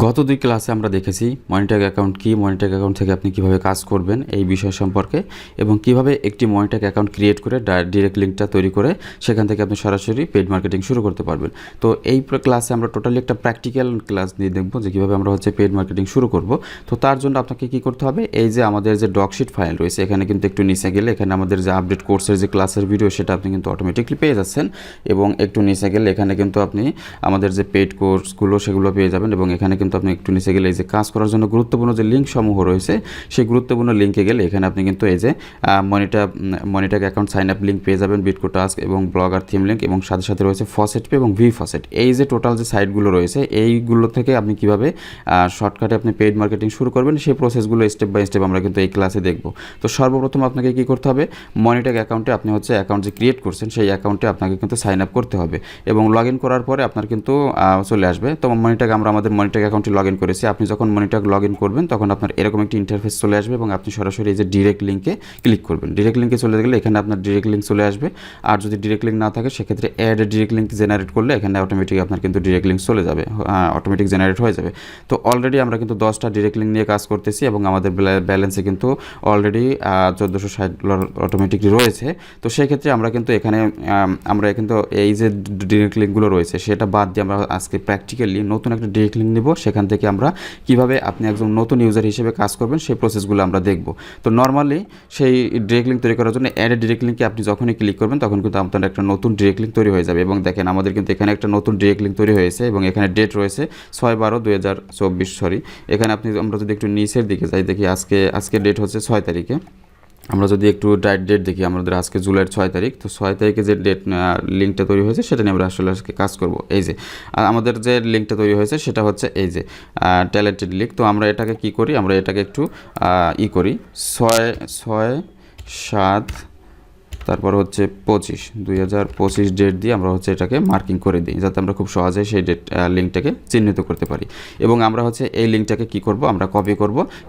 গত ২ ক্লাসে আমরা দেখেছি মনিট্যাগ অ্যাকাউন্ট কি, মনিট্যাগ অ্যাকাউন্ট থেকে আপনি কিভাবে কাজ করবেন এই বিষয় সম্পর্কে, এবং কিভাবে একটি মনিট্যাগ অ্যাকাউন্ট ক্রিয়েট করে ডিরেক্ট লিঙ্কটা তৈরি করে সেখান থেকে আপনি সরাসরি পেইড মার্কেটিং শুরু করতে পারবেন। তো এই ক্লাসে আমরা টোটালি একটা প্র্যাকটিক্যাল ক্লাস নিয়ে দেখব যে কীভাবে আমরা পেইড মার্কেটিং শুরু করব। তো তার জন্য আপনাকে কী করতে হবে, এই যে আমাদের যে ডকশিট ফাইল রয়েছে এখানে কিন্তু একটু নিচে গেলে এখানে আমাদের যে আপডেট কোর্সের যে ক্লাসের ভিডিও সেটা আপনি কিন্তু অটোমেটিকলি পেয়ে যাচ্ছেন, এবং একটু নিচে গেলে এখানে কিন্তু আপনি আমাদের যে পেইড কোর্সগুলো সেগুলো পেয়ে যাবেন, এবং এখানে কিন্তু আপনি একটু নিচে গেলে এই যে কাজ করার জন্য গুরুত্বপূর্ণ যে লিঙ্ক সমূহ রয়েছে সেই গুরুত্বপূর্ণ লিঙ্কে গেলে এখানে আপনি কিন্তু এই যে মনিট্যাগ অ্যাকাউন্ট সাইন আপ লিঙ্ক পেয়ে যাবেন, বিটকো টাস্ক এবং ব্লগার থিম লিঙ্ক, এবং সাথে সাথে রয়েছে ফসেট পে এবং ভি ফসেট। এই যে টোটাল যে সাইটগুলো রয়েছে এইগুলো থেকে আপনি কীভাবে শর্টকাটে আপনি পেইড মার্কেটিং শুরু করবেন সেই প্রসেসগুলো স্টেপ বাই স্টেপ আমরা কিন্তু এই ক্লাসে দেখব। তো সর্বপ্রথম আপনাকে কী করতে হবে, মনিট্যাগ অ্যাকাউন্টে আপনি অ্যাকাউন্ট যে ক্রিয়েট করছেন সেই অ্যাকাউন্টে আপনাকে কিন্তু সাইন আপ করতে হবে, এবং লগ ইন করার পরে আপনার কিন্তু চলে আসবে। তো আমরা আমাদের মনিট্যাগ অ্যাকাউন্টে লগ ইন করেছি। আপনি যখন মনিট্যাগ লগ ইন করবেন তখন আপনার এরকম একটি ইন্টারফেস চলে আসবে, এবং আপনি সরাসরি এই যে ডিরেক্ট লিঙ্কে ক্লিক করবেন। ডিরেক্ট লিঙ্কে চলে গেলে এখানে আপনার ডিরেক্ট লিঙ্ক চলে আসবে, আর যদি ডিরেক্ট লিঙ্ক না থাকে সেক্ষেত্রে অ্যাড ডিরেক্ট লিঙ্ক জেনারেট করলে এখানে অটোমেটিক আপনার কিন্তু ডিরেক্ট লিঙ্ক চলে যাবে, অটোমেটিক জেনারেট হয়ে যাবে। তো অলরেডি আমরা কিন্তু 10টা ডিরেক্ট লিঙ্ক নিয়ে কাজ করতেছি, এবং আমাদের ব্যালেন্সে কিন্তু অলরেডি 1460 অটোমেটিকলি রয়েছে। তো সেক্ষেত্রে আমরা কিন্তু এখানে কিন্তু এই যে ডিরেক্ট লিঙ্কগুলো রয়েছে সেটা বাদ দিয়ে আমরা আজকে প্র্যাকটিক্যালি নতুন একটা ডিরেক্ট লিঙ্ক নেব, সেখান থেকে আমরা কীভাবে আপনি একজন নতুন ইউজার হিসেবে কাজ করবেন সেই প্রসেসগুলো আমরা দেখব। তো নর্মালি সেই ডিরেক্ট লিঙ্ক তৈরি করার জন্য অ্যাড ডিরেক্ট লিঙ্কে আপনি যখনই ক্লিক করবেন তখন কিন্তু আপনার একটা নতুন ডিরেক্ট লিঙ্ক তৈরি হয়ে যাবে, এবং দেখেন আমাদের কিন্তু এখানে একটা নতুন ডিরেক্ট লিঙ্ক তৈরি হয়েছে, এবং এখানে ডেট রয়েছে 6/12/2024। এখানে আমরা যদি একটু নিচের দিকে যাই দেখি আজকে ডেট হচ্ছে 6 তারিখে। আমরা যদি একটু ডেট দেখি, আমাদের আজকে জুলাইয়ের 6 তারিখ। তো 6 তারিখে যে লিঙ্কটা তৈরি হয়েছে সেটা নিয়ে আমরা আসলে আজকে কাজ করব। এই যে আমাদের যে লিঙ্কটা তৈরি হয়েছে সেটা হচ্ছে এই যে ট্যালেন্টেড লিঙ্ক। তো আমরা এটাকে কি করি, আমরা এটাকে একটু করি 6/7 তারপর হচ্ছে 2025 ডেট দিয়ে আমরা এটাকে মার্কিং করে দিই, যাতে আমরা খুব সহজে সেই লিঙ্কটাকে চিহ্নিত করতে পারি। এবং আমরা এই লিঙ্কটাকে কি করব, আমরা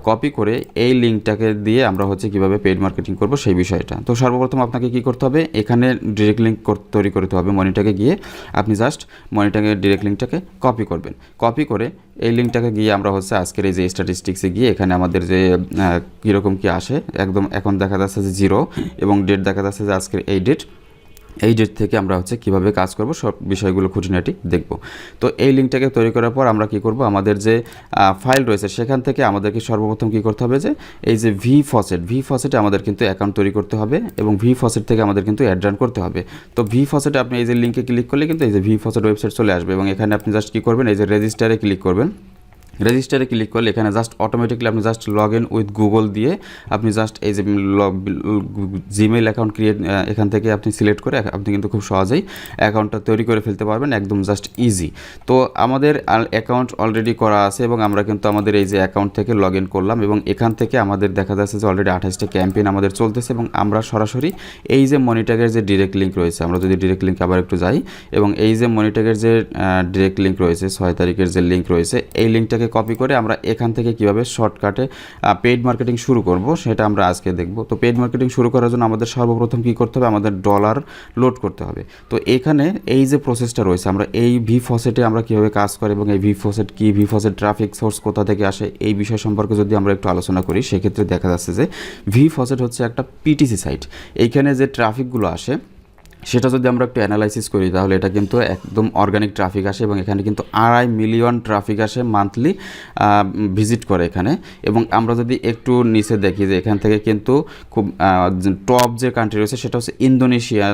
কপি করে এই লিঙ্কটাকে দিয়ে আমরা কীভাবে পেইড মার্কেটিং করব সেই বিষয়টা। তো সর্বপ্রথম আপনাকে কি করতে হবে, এখানে ডিরেক্ট লিঙ্ক তৈরি করতে হবে। মনিট্যাগে গিয়ে আপনি জাস্ট মনিট্যাগের ডিরেক্ট লিঙ্কটাকে কপি করবেন। কপি করে এই লিঙ্কটাকে গিয়ে আমরা আজকের এই যে স্ট্যাটিস্টিক্সে গিয়ে এখানে আমাদের যে কীরকম কী আসে, একদম এখন দেখা যাচ্ছে যে 0, এবং ডেট দেখা যাচ্ছে যে আজকের এই ডেট থেকে আমরা কীভাবে কাজ করব সব বিষয়গুলো খুঁটিনাটি দেখব। তো এই লিঙ্কটাকে তৈরি করার পর আমরা কি করব, আমাদের যে ফাইল রয়েছে সেখান থেকে আমাদেরকে সর্বপ্রথম কী করতে হবে, যে এই যে ভি ফসেটে আমাদের কিন্তু অ্যাকাউন্ট তৈরি করতে হবে, এবং ভি ফসেট থেকে আমাদের কিন্তু অ্যাড রান করতে হবে। তো ভি ফসেটে আপনি এই যে লিঙ্কে ক্লিক করলে কিন্তু এই যে ভি ফসেট ওয়েবসাইট চলে আসবে, এবং এখানে আপনি জাস্ট কী করবেন, এই যে রেজিস্টারে ক্লিক করবেন। রেজিস্টারে ক্লিক করলে এখানে জাস্ট অটোমেটিকলি আপনি just log in with Google দিয়ে আপনি জাস্ট এই যে জিমেইল অ্যাকাউন্ট ক্রিয়েট এখান থেকে আপনি সিলেক্ট করে আপনি কিন্তু খুব সহজেই অ্যাকাউন্টটা তৈরি করে ফেলতে পারবেন, একদম জাস্ট ইজি। তো আমাদের অ্যাকাউন্ট অলরেডি করা আছে, এবং আমরা কিন্তু আমাদের এই যে অ্যাকাউন্ট থেকে লগ ইন করলাম, এবং এখান থেকে আমাদের দেখা যাচ্ছে যে অলরেডি 28টা ক্যাম্পেইন আমাদের চলতেছে, এবং আমরা সরাসরি এই যে মনিট্যাগের যে ডিরেক্ট লিঙ্ক রয়েছে, আমরা যদি ডিরেক্ট লিঙ্ক আবার একটু যাই, এবং এই যে মনিট্যাগের যে ডিরেক্ট লিঙ্ক রয়েছে 6 তারিখের যে লিঙ্ক রয়েছে এই লিঙ্কটাকে কপি করে আমরা এখান থেকে কিভাবে শর্টকাটে পেইড মার্কেটিং শুরু করব সেটা আমরা আজকে দেখব। তো পেইড মার্কেটিং শুরু করার জন্য আমাদের সর্বপ্রথম কী করতে হবে, আমাদের ডলার লোড করতে হবে। তো এখানে এই যে প্রসেসটা রয়েছে, আমরা এই ভি ফসেটে আমরা কীভাবে কাজ করি, এবং এই ভি ফসেট কি, ভি ফসেট ট্রাফিক সোর্স কোথা থেকে আসে এই বিষয় সম্পর্কে যদি আমরা একটু আলোচনা করি, সেক্ষেত্রে দেখা যাচ্ছে যে ভি ফসেট হচ্ছে একটা পিটিসি সাইট। এইখানে যে ট্রাফিকগুলো আসে সেটা যদি আমরা একটু অ্যানালাইসিস করি তাহলে এটা কিন্তু একদম অর্গানিক ট্রাফিক আসে, এবং এখানে কিন্তু 2.5 মিলিয়ন ট্রাফিক আসে মান্থলি ভিজিট করে এখানে। এবং আমরা যদি একটু নিচে দেখি যে এখান থেকে কিন্তু খুব টপ যে কান্ট্রি রয়েছে সেটা হচ্ছে ইন্দোনেশিয়া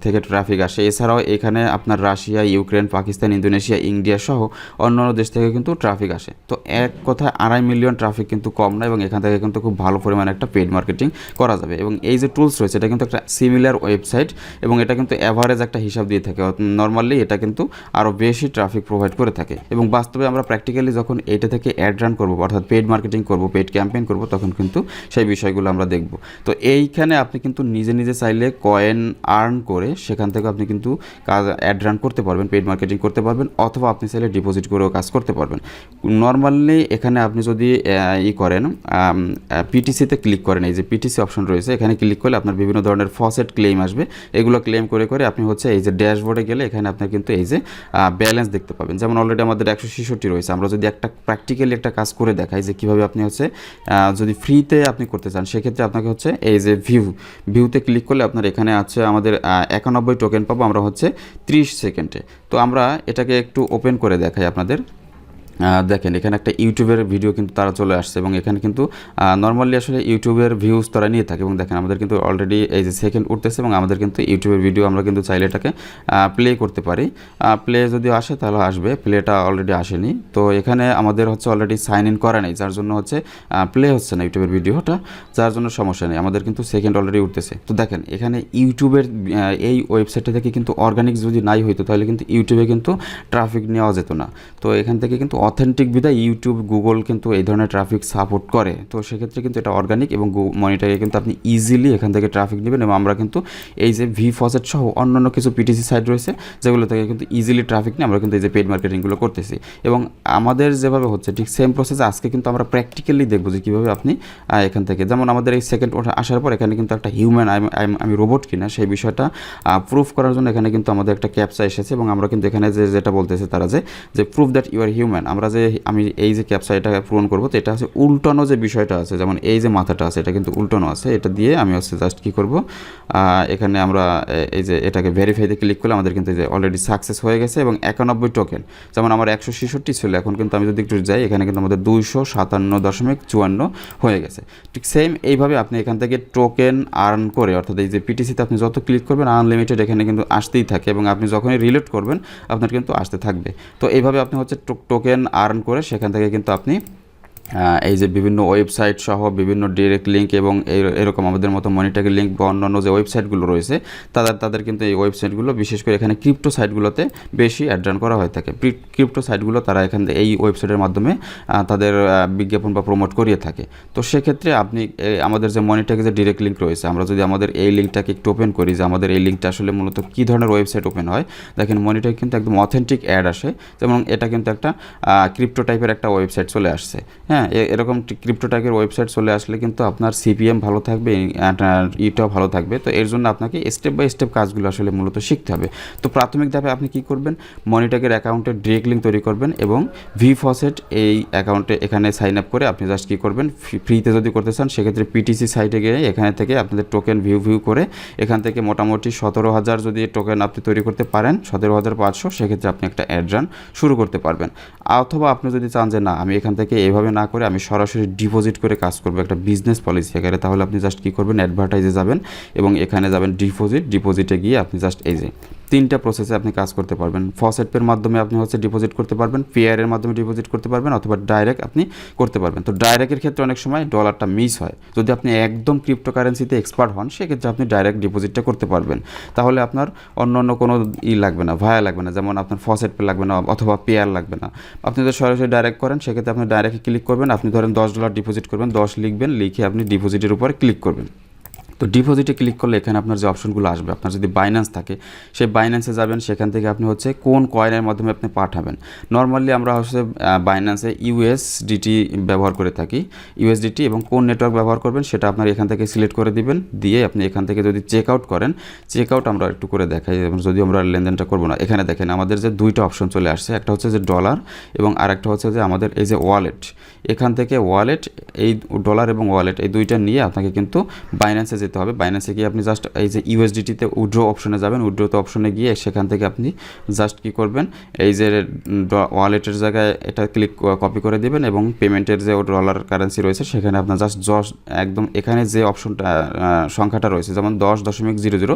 থেকে ট্রাফিক আসে। এছাড়াও এখানে আপনার Russia, Ukraine, Pakistan, Indonesia, India সহ অন্যান্য দেশ থেকে কিন্তু ট্রাফিক আসে। তো এক কথায় 2.5 মিলিয়ন ট্রাফিক কিন্তু কম না, এবং এখান থেকে কিন্তু খুব ভালো পরিমাণে একটা পেইড মার্কেটিং করা যাবে। এবং এই যে টুলস রয়েছে এটা কিন্তু একটা সিমিলার ওয়েবসাইট, এবং এটা কিন্তু অ্যাভারেজ একটা হিসাব দিয়ে থাকে। নর্মালি এটা কিন্তু আরও বেশি ট্রাফিক প্রোভাইড করে থাকে, এবং বাস্তবে আমরা প্র্যাকটিক্যালি যখন এটা থেকে অ্যাড রান করবো, অর্থাৎ পেইড মার্কেটিং করব, পেইড ক্যাম্পেইন করব, তখন কিন্তু সেই বিষয়গুলো আমরা দেখব। তো এইখানে আপনি কিন্তু নিজে চাইলে কয়েন আর্ন করে সেখান থেকে আপনি কিন্তু কাজ অ্যাড রান করতে পারবেন, পেইড মার্কেটিং করতে পারবেন, অথবা আপনি চাইলে ডিপোজিট করেও কাজ করতে পারবেন। নর্মালি এখানে আপনি যদি করেন পিটিসিতে ক্লিক করেন, এই যে পিটিসি অপশন রয়েছে এখানে ক্লিক করলে আপনার বিভিন্ন ধরনের ফসেট ক্লেম আসবে, এগুলো এগুলো ক্লেম করে করে আপনি হচ্ছে এই যে ড্যাশবোর্ডে গেলে এখানে আপনার কিন্তু এই যে ব্যালেন্স দেখতে পাবেন। যেমন অলরেডি আমাদের 166 রয়েছে। আমরা যদি একটা প্র্যাকটিক্যালি একটা কাজ করে দেখাই যে কীভাবে আপনি হচ্ছে যদি ফ্রিতে আপনি করতে চান, সেক্ষেত্রে আপনাকে হচ্ছে এই যে ভিউতে ক্লিক করলে আপনার এখানে আছে আমাদের 91 টোকেন পাবো আমরা হচ্ছে 30 সেকেন্ডে। তো আমরা এটাকে একটু ওপেন করে দেখাই আপনাদের। দেখেন এখানে একটা ইউটিউবের ভিডিও কিন্তু তারা চলে আসছে এবং এখানে কিন্তু নর্মালি আসলে ইউটিউবের ভিউজ তারা নিয়ে থাকে এবং দেখেন আমাদের কিন্তু অলরেডি এই যে সেকেন্ড উঠতেছে এবং আমাদের কিন্তু ইউটিউবের ভিডিও আমরা কিন্তু চাইলে এটাকে প্লে করতে পারি। প্লে যদি আসে তাহলে আসবে, প্লেটা অলরেডি আসেনি। তো এখানে আমাদের হচ্ছে অলরেডি সাইন ইন করা নেই, যার জন্য হচ্ছে প্লে হচ্ছে না ইউটিউবের ভিডিওটা, যার জন্য সমস্যা নেই। আমাদের কিন্তু সেকেন্ড অলরেডি উঠতেছে। তো দেখেন এখানে ইউটিউবের এই ওয়েবসাইটটা থেকে কিন্তু অর্গানিক যদি নাই হইতো তাহলে কিন্তু ইউটিউবে কিন্তু ট্রাফিক নেওয়া যেত না। তো এখান থেকে কিন্তু অথেন্টিক বিধায় ইউটিউব গুগল কিন্তু এই ধরনের ট্রাফিক সাপোর্ট করে। তো সেক্ষেত্রে কিন্তু এটা অর্গানিক এবং মনিটারে কিন্তু আপনি ইজিলি এখান থেকে ট্রাফিক নেবেন এবং আমরা কিন্তু এই যে ভিফসেট সহ অন্যান্য কিছু পিটিসি সাইট রয়েছে যেগুলো থেকে কিন্তু ইজিলি ট্রাফিক নিয়ে আমরা কিন্তু এই যে পেড মার্কেটিংগুলো করতেছি এবং আমাদের যেভাবে হচ্ছে ঠিক সেম প্রসেসে আজকে কিন্তু আমরা প্র্যাকটিক্যালি দেখবো যে কীভাবে আপনি এখান থেকে, যেমন আমাদের এই সেকেন্ড আসার পর এখানে কিন্তু একটা হিউম্যান আমি রোবট কিনা সেই বিষয়টা প্রুফ করার জন্য এখানে কিন্তু আমাদের একটা ক্যাপচা এসেছে এবং আমরা কিন্তু এখানে যেটা বলতেছে তারা যে proof that you are human, আমরা যে আমি এই যে ক্যাপচা এটা পূরণ করবো, তো এটা হচ্ছে উল্টানো যে বিষয়টা আছে, যেমন এই যে মাথাটা আছে এটা কিন্তু উল্টানো আছে, এটা দিয়ে আমি হচ্ছে জাস্ট কী করবো এখানে আমরা এই যে এটাকে ভেরিফাইতে ক্লিক করলে আমাদের কিন্তু এই যে অলরেডি সাকসেস হয়ে গেছে এবং 91 টোকেন, যেমন আমার 166 ছিল, এখন কিন্তু আমি যদি একটু যাই এখানে কিন্তু আমাদের 257.54 হয়ে গেছে। ঠিক সেম এইভাবে আপনি এখান থেকে টোকেন আর্ন করে, অর্থাৎ এই যে পিটিসিতে আপনি যত ক্লিক করবেন আনলিমিটেড এখানে কিন্তু আসতেই থাকে এবং আপনি যখনই রিলেট করবেন আপনার কিন্তু আসতে থাকবে। তো এইভাবে আপনি হচ্ছে টোকেন আর্ন করে সেখান থেকে কিন্তু আপনি এই যে বিভিন্ন ওয়েবসাইট সহ বিভিন্ন ডিরেক্ট লিঙ্ক এবং এরকম আমাদের মতো মনিটারি লিঙ্ক বা অন্যান্য যে ওয়েবসাইটগুলো রয়েছে তাদের কিন্তু এই ওয়েবসাইটগুলো বিশেষ করে এখানে ক্রিপ্টো সাইটগুলোতে বেশি অ্যাড্রান করা হয়ে থাকে। ক্রিপ্টো সাইটগুলো তারা এখান থেকে এই ওয়েবসাইটের মাধ্যমে তাদের বিজ্ঞাপন বা প্রমোট করিয়ে থাকে। তো সেক্ষেত্রে আপনি আমাদের যে মনিটারি যে ডিরেক্ট লিঙ্ক রয়েছে, আমরা যদি আমাদের এই লিঙ্কটাকে একটু ওপেন করি যে আমাদের এই লিঙ্কটা আসলে মূলত কী ধরনের ওয়েবসাইট ওপেন হয়, দেখেন মনিটারি কিন্তু একদম অথেন্টিক অ্যাড আসে, যেমন এটা কিন্তু একটা ক্রিপ্টো টাইপের একটা ওয়েবসাইট চলে আসছে। হ্যাঁ, এরকম ক্রিপ্টো টাইপের ওয়েবসাইট চলে আসলে কিন্তু আপনার সিপিএম ভালো থাকবে, ইটাও ভালো থাকবে। তো এর জন্য আপনাকে স্টেপ বাই স্টেপ কাজগুলো আসলে মূলত শিখতে হবে। তো প্রাথমিক ধাপে আপনি কি করবেন, মনিটাকের অ্যাকাউন্টের ডিরেক্ট লিঙ্ক তৈরি করবেন এবং ভিফসেট এই অ্যাকাউন্টে এখানে সাইন আপ করে আপনি জাস্ট কী করবেন, ফ্রিতে যদি করতে চান সেক্ষেত্রে পিটিসি সাইটে গিয়ে এখানে থেকে আপনাদের টোকেন ভিউ করে এখান থেকে মোটামুটি 17,000 যদি টোকেন আপনি তৈরি করতে পারেন, 17,500, সেক্ষেত্রে আপনি একটা অ্যাড রান শুরু করতে পারবেন। অথবা আপনি যদি চান যে না আমি এখান থেকে এইভাবে না করে আমি সরাসরি ডিপোজিট করে কাজ করবো একটা বিজনেস পলিসি আকারে, তাহলে আপনি জাস্ট কী করবেন, অ্যাডভার্টাইজে যাবেন এবং এখানে যাবেন ডিপোজিটে গিয়ে আপনি জাস্ট এই যে 3টা প্রসেসে আপনি কাজ করতে পারবেন। ফসেটের মাধ্যমে আপনি হচ্ছে ডিপোজিট করতে পারবেন, পেয়ারের মাধ্যমে ডিপোজিট করতে পারবেন, অথবা ডাইরেক্ট আপনি করতে পারবেন। তো ডাইরেক্টের ক্ষেত্রে অনেক সময় ডলারটা মিস হয়, যদি আপনি একদম ক্রিপ্টোকারেন্সিতে এক্সপার্ট হন সেক্ষেত্রে আপনি ডাইরেক্ট ডিপোজিটটা করতে পারবেন, তাহলে আপনার অন্য কোনো লাগবে না, ভায়া লাগবে না, যেমন আপনার ফসেট পে লাগবে না অথবা পেয়ার লাগবে না। আপনি যদি সরাসরি ডাইরেক্ট করেন সেক্ষেত্রে আপনি ডাইরেক্টে ক্লিক করবেন, আপনি ধরেন $10 ডিপোজিট করবেন, 10 লিখবেন, লিখে আপনি ডিপোজিটের উপরে ক্লিক করবেন। তো ডিপোজিটে ক্লিক করলে এখানে আপনার যে অপশনগুলো আসবে, আপনার যদি বাইন্যান্স থাকে সেই বাইন্যান্সে যাবেন, সেখান থেকে আপনি হচ্ছে কোন কয়েনের মাধ্যমে আপনি পাঠাবেন। নর্মালি আমরা হচ্ছে বাইন্যান্সে ইউএসডিটি ব্যবহার করে থাকি, ইউএসডিটি, এবং কোন নেটওয়ার্ক ব্যবহার করবেন সেটা আপনার এখান থেকে সিলেক্ট করে দিবেন, দিয়ে আপনি এখান থেকে যদি চেক আউট করেন, চেক আউট আমরা একটু করে দেখাই, যদিও আমরা লেনদেনটা করবো না। এখানে দেখেন আমাদের যে 2টা অপশন চলে আসছে, একটা হচ্ছে যে ডলার এবং আরেকটা হচ্ছে যে আমাদের এই যে ওয়ালেট। এখান থেকে ওয়ালেট, এই ডলার এবং ওয়ালেট এই 2টা নিয়ে আপনাকে কিন্তু বাইন্যান্সে যেতে হবে। বাইন্যান্সে গিয়ে আপনি জাস্ট এই যে ইউএসডিটিতে উইথড্র অপশনে যাবেন, উইথড্রতে অপশনে গিয়ে সেখান থেকে আপনি জাস্ট কী করবেন, এই যে ওয়ালেটের জায়গায় এটা ক্লিক কপি করে দেবেন এবং পেমেন্টের যে ডলার কারেন্সি রয়েছে সেখানে আপনার জাস্ট একদম এখানে যে অপশনটা সংখ্যাটা রয়েছে, যেমন 10.00,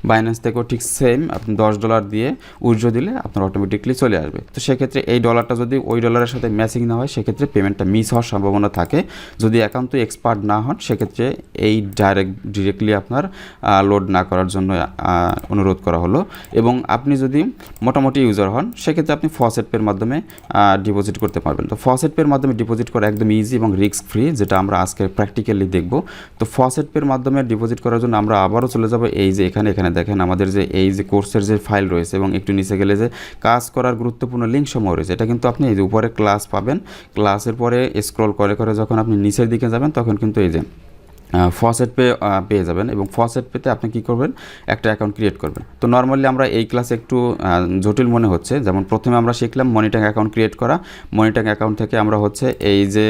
বাইন্যান্স থেকেও ঠিক সেম আপনি $10 দিয়ে উইথড্র দিলে আপনার অটোমেটিকলি চলে আসবে। তো সেক্ষেত্রে এই ডলারটা যদি ওই ডলারের সাথে ম্যাচিং না হয় সেক্ষেত্রে পেমেন্টটা মিস হওয়ার সম্ভাবনা থাকে। যদি একান্তই এক্সপার্ট না হন সেক্ষেত্রে এই ডিরেক্টলি আপনার লোড না করার জন্য অনুরোধ করা হলো। এবং আপনি যদি মোটামুটি ইউজার হন সেক্ষেত্রে আপনি ফসেট পের মাধ্যমে ডিপোজিট করতে পারবেন। তো ফসেট পের মাধ্যমে ডিপোজিট করা একদম ইজি এবং রিস্ক ফ্রি, যেটা আমরা আজকে প্র্যাকটিক্যালি দেখব। তো ফসেট পের মাধ্যমে ডিপোজিট করার জন্য আমরা আবারও চলে যাব এই যে এখানে দেখেন আমাদের যে এই যে কোর্সের যে ফাইল রয়েছে এবং একটু নিচে গেলে যে কাজ করার গুরুত্বপূর্ণ লিঙ্ক সমূহ রয়েছে, এটা কিন্তু আপনি এই যে উপরে ক্লাস পাবেন, ক্লাসের পরে স্ক্রল করে করে যখন আপনি নিচের দিকে যাবেন তখন কিন্তু এই যে ফসেট পে পেয়ে যাবেন এবং ফসেট পেতে আপনি কী করবেন, একটা অ্যাকাউন্ট ক্রিয়েট করবেন। তো নর্মালি আমরা এই ক্লাসে একটু জটিল মনে হচ্ছে, যেমন প্রথমে আমরা শিখলাম মনিট্যাগ অ্যাকাউন্ট ক্রিয়েট করা। মনিট্যাগ অ্যাকাউন্ট থেকে আমরা হচ্ছে এই যে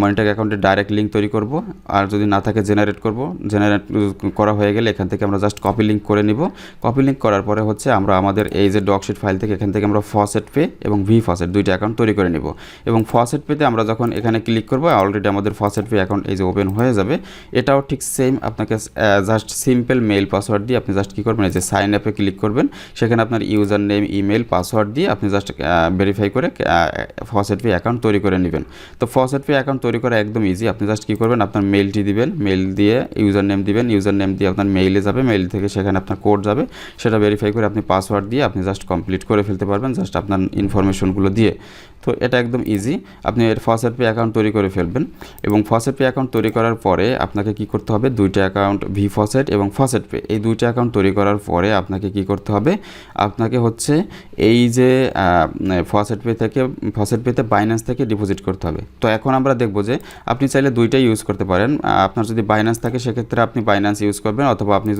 মনিট্যাগ অ্যাকাউন্টের ডাইরেক্ট লিঙ্ক তৈরি করব, আর যদি না থাকে জেনারেট করব। জেনারেট করা হয়ে গেলে এখান থেকে আমরা জাস্ট কপি লিঙ্ক করে নিব। কপি লিঙ্ক করার পরে হচ্ছে আমরা আমাদের এই যে ডকশিট ফাইল থেকে এখান থেকে আমরা ফসেট পে এবং ভি ফসেট দুইটা অ্যাকাউন্ট তৈরি করে নিব। এবং ফসেট পেতে আমরা যখন এখানে ক্লিক করব, অলরেডি আমাদের ফসেট পে অ্যাকাউন্ট এই যে ওপেন হয়ে যাবে। এটাও ঠিক সেম, আপনাকে জাস্ট সিম্পল মেইল পাসওয়ার্ড দিয়ে আপনি জাস্ট কী করবেন, এই যে সাইন আপে ক্লিক করবেন, সেখানে আপনার ইউজার নেম, ইমেল, পাসওয়ার্ড দিয়ে আপনি জাস্ট ভেরিফাই করে ফসেট পে অ্যাকাউন্ট তৈরি করে নেবেন। তো ফসেট পে অ্যাকাউন্ট তৈরি করা একদম ইজি। আপনি জাস্ট কী করবেন, আপনার মেইলটি দিবেন, মেইল দিয়ে ইউজার নেম দিবেন, ইউজার নেম দিয়ে আপনার মেইলে যাবে, মেইল থেকে সেখানে আপনার কোড যাবে, সেটা ভেরিফাই করে আপনি পাসওয়ার্ড দিয়ে আপনি জাস্ট কমপ্লিট করে ফেলতে পারবেন, জাস্ট আপনার ইনফরমেশনগুলো দিয়ে। তো এটা একদম ইজি, আপনি এর ফসেট পে অ্যাকাউন্ট তৈরি করে ফেলবেন। এবং ফসেট পে অ্যাকাউন্ট তৈরি করার পরে আপনাকে কি করতে হবে, দুইটা অ্যাকাউন্ট ভি ফসেট এবং ফসেট পে, এই দুইটা অ্যাকাউন্ট তৈরি করার পরে আপনাকে কি করতে হবে, আপনাকে হচ্ছে এই যে ফসেট পে থেকে ফসেট পেতে বাইন্যান্স থেকে ডিপোজিট করতে হবে। তো এখন আমরা দেখব যে আপনি চাইলে দুইটাই ইউজ করতে পারেন। আপনার যদি বাইন্যান্স থাকে সেক্ষেত্রে আপনি বাইন্যান্স ইউজ করবেন, অথবা আপনি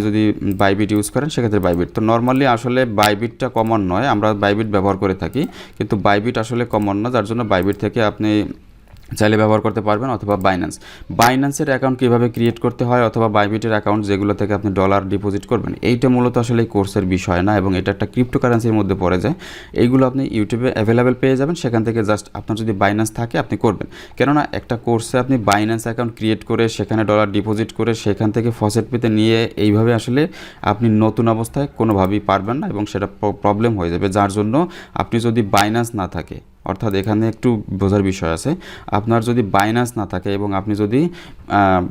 যদি বাইবিট ইউজ করেন সেক্ষেত্রে বাইবিট। তো নর্মালি আসলে বাইবিটটা কমন নয়, আমরা বাইবিট ব্যবহার করে থাকি, কিন্তু বাইবিট আসলে কমন না, যার জন্য বাইবিট থেকে আপনি চাইলে ব্যবহার করতে পারবেন, অথবা বাইন্যান্সের অ্যাকাউন্ট কীভাবে ক্রিয়েট করতে হয়, অথবা বাইবিটের অ্যাকাউন্ট যেগুলো থেকে আপনি ডলার ডিপোজিট করবেন, এইটা মূলত আসলে এই কোর্সের বিষয় না, এবং এটা একটা ক্রিপ্টোকারেন্সির মধ্যে পড়ে যায়। এইগুলো আপনি ইউটিউবে অ্যাভেলেবেল পেয়ে যাবেন, সেখান থেকে জাস্ট আপনার যদি বাইন্যান্স থাকে আপনি করবেন। কেননা একটা কোর্সে আপনি বাইন্যান্স অ্যাকাউন্ট ক্রিয়েট করে সেখানে ডলার ডিপোজিট করে সেখান থেকে ফসেট পেতে নিয়ে এইভাবে আসলে আপনি নতুন অবস্থায় কোনোভাবেই পারবেন না, এবং সেটা প্রবলেম হয়ে যাবে। যার জন্য আপনি যদি বাইন্যান্স না থাকে, অর্থাৎ এখানে একটু বোঝার বিষয় আছে, আপনার যদি বাইন্যান্স না থাকে এবং আপনি যদি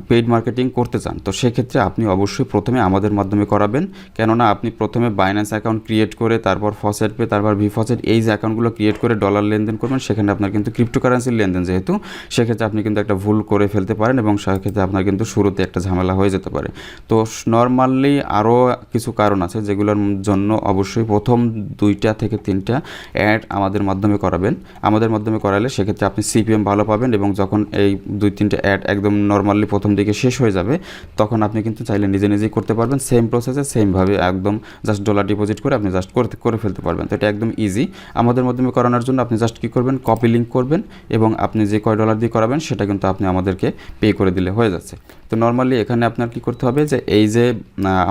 পেইড মার্কেটিং করতে চান, তো সেক্ষেত্রে আপনি অবশ্যই প্রথমে আমাদের মাধ্যমে করাবেন। কেননা আপনি প্রথমে বাইন্যান্স অ্যাকাউন্ট ক্রিয়েট করে তারপর ফসেট পে, তারপর ভি ফসেট, এই যে অ্যাকাউন্টগুলো ক্রিয়েট করে ডলার লেনদেন করবেন, সেখানে আপনার কিন্তু ক্রিপ্টোকারেন্সির লেনদেন যেহেতু, সেক্ষেত্রে আপনি কিন্তু একটা ভুল করে ফেলতে পারেন, এবং সেক্ষেত্রে আপনার কিন্তু শুরুতে একটা ঝামেলা হয়ে যেতে পারে। তো নর্মালি আরও কিছু কারণ আছে যেগুলোর জন্য অবশ্যই প্রথম 2টা থেকে 3টা অ্যাড আমাদের মাধ্যমে করাবেন। আমাদের মাধ্যমে করালে সেক্ষেত্রে আপনি সিপিএম ভালো পাবেন, এবং যখন এই 2-3টে অ্যাড একদম নর্মালি প্রথম দিকে শেষ হয়ে যাবে, তখন আপনি কিন্তু চাইলে নিজেই করতে পারবেন, সেম প্রসেসে সেমভাবে একদম জাস্ট ডলার ডিপোজিট করে আপনি জাস্ট করে ফেলতে পারবেন। তো এটা একদম ইজি। আমাদের মাধ্যমে করানোর জন্য আপনি জাস্ট কী করবেন, কপি লিঙ্ক করবেন, এবং আপনি যে কয় ডলার দিয়ে করাবেন সেটা কিন্তু আপনি আমাদেরকে পে করে দিলে হয়ে যাচ্ছে। তো নর্মালি এখানে আপনার কী করতে হবে, যে এই যে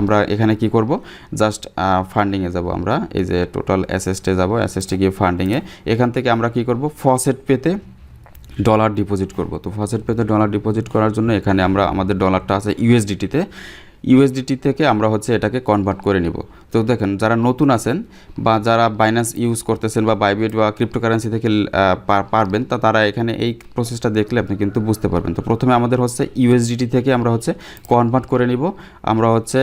আমরা এখানে কি করব, জাস্ট ফান্ডিংয়ে যাব, আমরা এই যে টোটাল অ্যাসেস্টে যাব, অ্যাসেস্টে গিয়ে ফান্ডিংয়ে, এখান থেকে আমরা কি করব, ফসেট পেতে ডলার ডিপোজিট করব। তো ফসেট পেতে ডলার ডিপোজিট করার জন্য এখানে আমরা আমাদের ডলারটা আছে ইউএসডিটি থেকে আমরা হচ্ছে এটাকে কনভার্ট করে নিব। তো দেখেন, যারা নতুন আছেন বা যারা বাইন্যান্স ইউজ করতেছেন বা বাইবিট বা ক্রিপ্টোকারেন্সি থেকে পারবেন, তারা এখানে এই প্রসেসটা দেখলে আপনি কিন্তু বুঝতে পারবেন। তো প্রথমে আমাদের হচ্ছে ইউএসডিটি থেকে আমরা হচ্ছে কনভার্ট করে নিব, আমরা হচ্ছে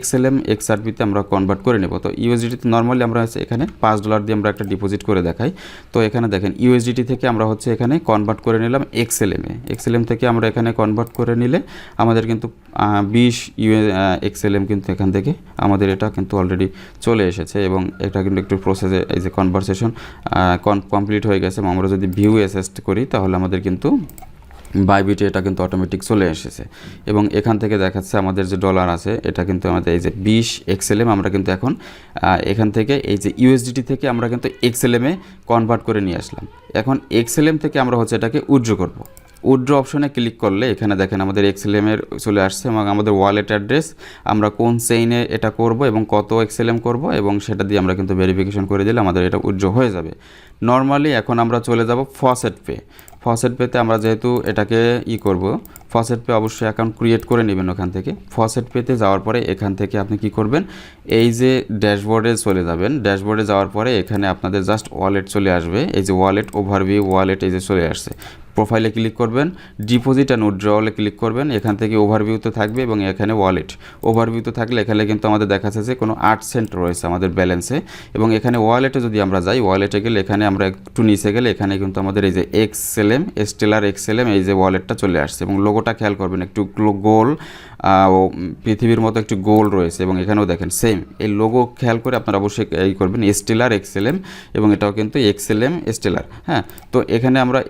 XLM XRPতে আমরা কনভার্ট করে নেব। তো ইউএসডিটিতে নর্মালি আমরা হচ্ছে এখানে $5 দিয়ে আমরা একটা ডিপোজিট করে দেখাই। তো এখানে দেখেন ইউএসডিটি থেকে আমরা হচ্ছে এখানে কনভার্ট করে নিলাম XLM থেকে আমরা এখানে কনভার্ট করে নিলে আমাদের কিন্তু 20 XLM কিন্তু এখান থেকে আমাদের এটা কিন্তু অলরেডি চলে এসেছে, এবং এটা কিন্তু একটু প্রসেসে এই যে কনভারসেশন কমপ্লিট হয়ে গেছে। এবং আমরা যদি ভিউ অ্যাসেস্ট করি তাহলে আমাদের কিন্তু বাইবিটে এটা কিন্তু অটোমেটিক চলে এসেছে, এবং এখান থেকে দেখাচ্ছে আমাদের যে ডলার আছে এটা কিন্তু আমাদের এই যে 20 XLM আমরা কিন্তু এখন এখান থেকে এই যে ইউএসডিটি থেকে আমরা কিন্তু XLM-এ কনভার্ট করে নিয়ে আসলাম। এখন XLM থেকে আমরা হচ্ছে এটাকে উইথড্র করব। উইথড্র অপশনে ক্লিক করলে এখানে দেখেন আমাদের XLM-এর চলে আসছে, এবং আমাদের ওয়ালেট অ্যাড্রেস, আমরা কোন চেইনে এটা করব এবং কত XLM করব, এবং সেটা দিয়ে আমরা কিন্তু ভেরিফিকেশন করে দিলে আমাদের এটা উইথড্র হয়ে যাবে। নর্মালি এখন আমরা চলে যাব ফসেট পেতে আমরা যেহেতু এটাকে করব, ফসেট পে অবশ্যই অ্যাকাউন্ট ক্রিয়েট করে নেবেন ওখান থেকে। ফসেট পেতে যাওয়ার পরে এখান থেকে আপনি কি করবেন, এই যে ড্যাশবোর্ডে চলে যাবেন। ড্যাশবোর্ডে যাওয়ার পরে এখানে আপনাদের জাস্ট ওয়ালেট চলে আসবে, এই যে ওয়ালেট ওভারভিউ, ওয়ালেট এই যে চলে আসছে। প্রোফাইলে ক্লিক করবেন, ডিপোজিট অ্যান্ড উইথড্রলে ক্লিক করবেন, এখান থেকে ওভারভিউতে থাকবে, এবং এখানে ওয়ালেট ওভারভিউতে থাকলে এখানে কিন্তু আমাদের দেখাচ্ছে যে কোনো 8 সেন্ট রয়েছে আমাদের ব্যালেন্সে। এবং এখানে ওয়ালেটে যদি আমরা যাই, ওয়ালেটে গেলে এখানে আমরা একটু নিচে গেলে এখানে কিন্তু আমাদের এই যে স্টেলার XLM এই যে ওয়ালেটটা চলে আসছে, এবং লোগোটা খেয়াল করবেন, একটু গোল পৃথিবীর মতো একটু গোল রয়েছে, এবং এখানেও দেখেন সেম এই লোগো খেয়াল করে আপনারা অবশ্যই এই করবেন, স্টেলার XLM, এবং এটাও কিন্তু XLM স্টেলার। হ্যাঁ, তো এখানে আমরা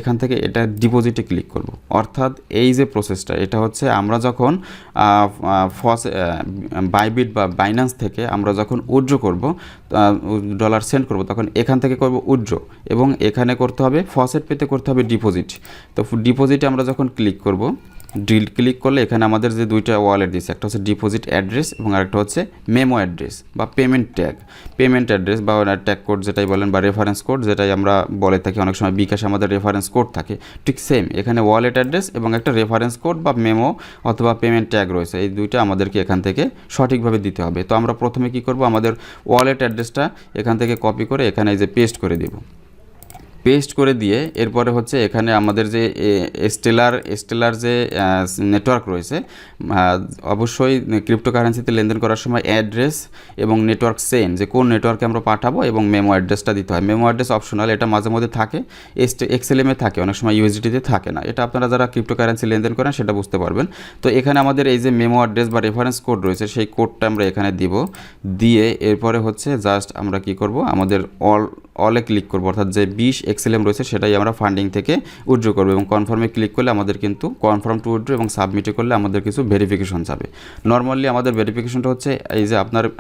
এখান থেকে এটা ডিপোজিটে ক্লিক করব। অর্থাৎ এই যে প্রসেসটা এটা হচ্ছে আমরা যখন বাইবিট বা বাইন্যান্স থেকে আমরা যখন উইথড্র করব, ডলার সেন্ড করব, তখন এখান থেকে করব উইথড্র এবং এখানে করতে হবে ফসেট পেতে করতে হবে ডিপোজিট। তো ডিপোজিটে আমরা যখন ক্লিক করব, ক্লিক করলে এখানে আমাদের যে দুইটা ওয়ালেট দিয়েছে, একটা হচ্ছে ডিপোজিট অ্যাড্রেস এবং আরেকটা হচ্ছে মেমো অ্যাড্রেস বা পেমেন্ট অ্যাড্রেস বা ট্যাগ কোড যেটাই বলেন বা রেফারেন্স কোড যেটাই আমরা বলে থাকি, অনেক সময় বিকাশে আমাদের রেফারেন্স কোড থাকে, ঠিক সেম এখানে ওয়ালেট অ্যাড্রেস এবং একটা রেফারেন্স কোড বা মেমো অথবা পেমেন্ট ট্যাগ রয়েছে, এই দুইটা আমাদেরকে এখান থেকে সঠিকভাবে দিতে হবে। তো আমরা প্রথমে কি করব, আমাদের ওয়ালেট অ্যাড্রেসটা এখান থেকে কপি করে এখানে এই যে পেস্ট করে দেব। পেস্ট করে দিয়ে এরপরে হচ্ছে এখানে আমাদের যে স্টেলার যে নেটওয়ার্ক রয়েছে, অবশ্যই ক্রিপ্টোকারেন্সিতে লেনদেন করার সময় অ্যাড্রেস এবং নেটওয়ার্ক চেইন, যে কোন নেটওয়ার্কে আমরা পাঠাবো এবং মেমো অ্যাড্রেসটা দিতে হয়। মেমো অ্যাড্রেস অপশনাল, এটা মাঝে মধ্যে থাকে, এক্সএলএমে থাকে, অনেক সময় ইউএসডিতে থাকে না। এটা আপনারা যারা ক্রিপ্টোকারেন্সি লেনদেন করেন সেটা বুঝতে পারবেন। তো এখানে আমাদের এই যে মেমো অ্যাড্রেস বা রেফারেন্স কোড রয়েছে সেই কোডটা আমরা এখানে দিব, দিয়ে এরপরে হচ্ছে জাস্ট আমরা কি করব, আমাদের অলে ক্লিক করবো, অর্থাৎ যে 20 এক্সএলএম রয়েছে সেটাই আমরা ফান্ডিং থেকে উইথড্র করবো এবং কনফার্মে ক্লিক করলে আমাদের কিন্তু কনফার্ম টু উইথড্র এবং সাবমিটে করলে আমাদের কিছু ভেরিফিকেশন যাবে। নর্মালি আমাদের ভেরিফিকেশনটা হচ্ছে এই যে